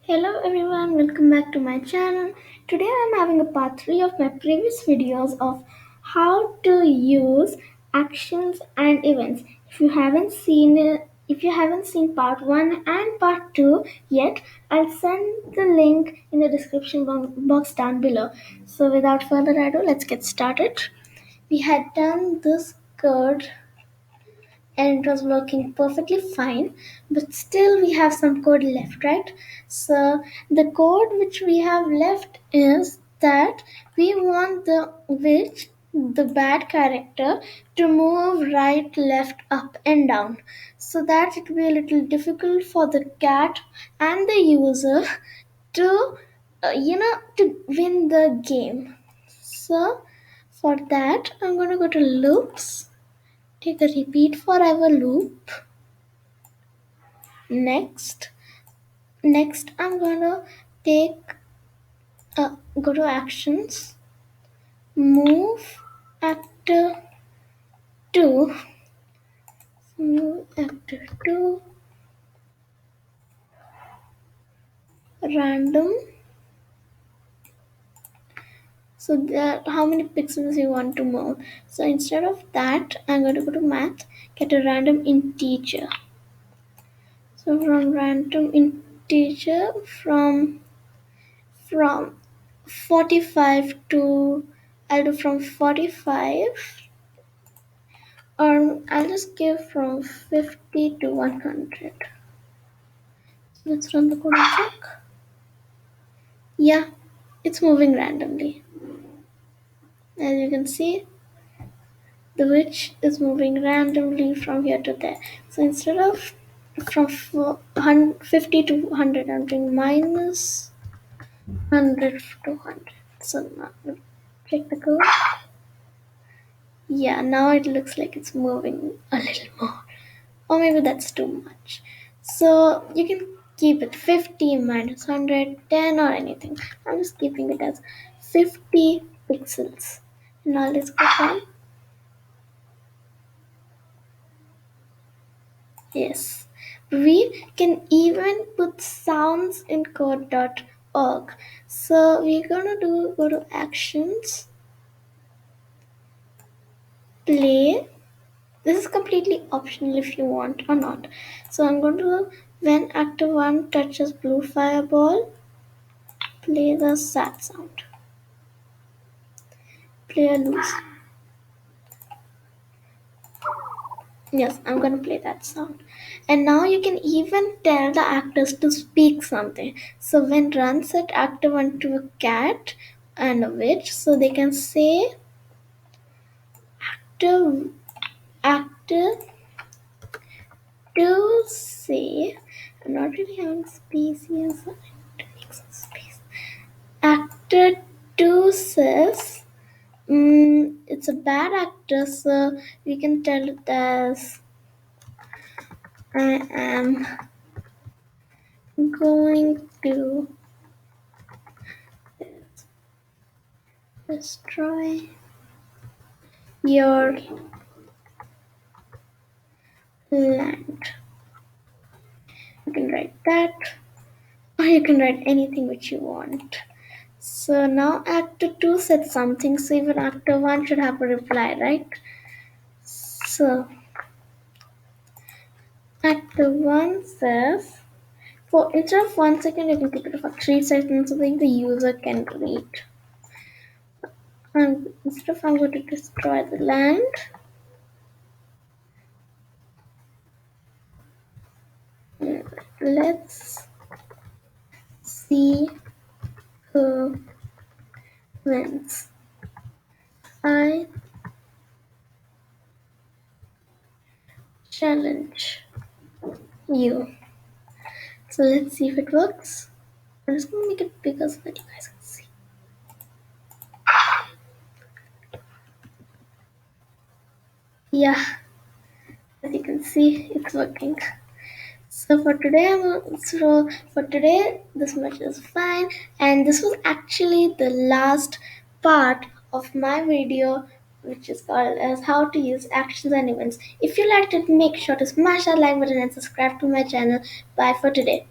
Hello everyone, welcome back to my channel. Today I'm having a part 3 of my previous videos of how to use actions and events. If you haven't seen part 1 and part 2 yet, I'll send the link in the description box down below. So without further ado, let's get started. We had done this code and it was working perfectly fine, but still we have some code left, right? So the code which we have left is that we want the bad character to move right, left, up and down, so that it will be a little difficult for the cat and the user to to win the game. So for that I'm going to go to loops, take a repeat forever loop. Next I'm gonna take go to actions, move actor to move actor to random. So that how many pixels you want to move. So instead of that, I'm going to go to math, get a random integer. So from random integer, from 45 to, I'll do from 45, or I'll just give from 50 to 100. Let's run the code and check. Yeah, it's moving randomly. As you can see, the witch is moving randomly from here to there. So instead of from 50 to 100, I'm doing minus 100 to 100. So now check the code. Yeah, now it looks like it's moving a little more. Or maybe that's too much. So you can keep it 50 minus 100, 10 or anything. I'm just keeping it as 50 pixels. Now let's go on. Yes. We can even put sounds in code.org. So we're gonna go to actions, play. This is completely optional if you want or not. So I'm going to, when actor 1 touches blue fireball, play the sad sound. Play a loose. Yes, I'm gonna play that sound. And now you can even tell the actors to speak something. So when run set actor 1 to a cat and a witch, so they can say actor actor to say, I'm not really having spaces. I need to make some space. Actor 2 says, it's a bad actor, so we can tell it as I am going to destroy your land. You can write that, or you can write anything which you want. So now actor 2 said something, so even actor 1 should have a reply, right? So actor 1 says, for instead of 1 second, you can keep it for 3 seconds so that the user can read. Instead of I'm going to destroy the land, let's see who wins. I challenge you. So let's see if it works. I'm just gonna make it bigger so that you guys can see. Yeah, as you can see, it's working. So for today, this much is fine. And this was actually the last part of my video, which is called as how to use actions and events. If you liked it, make sure to smash that like button and subscribe to my channel. Bye for today.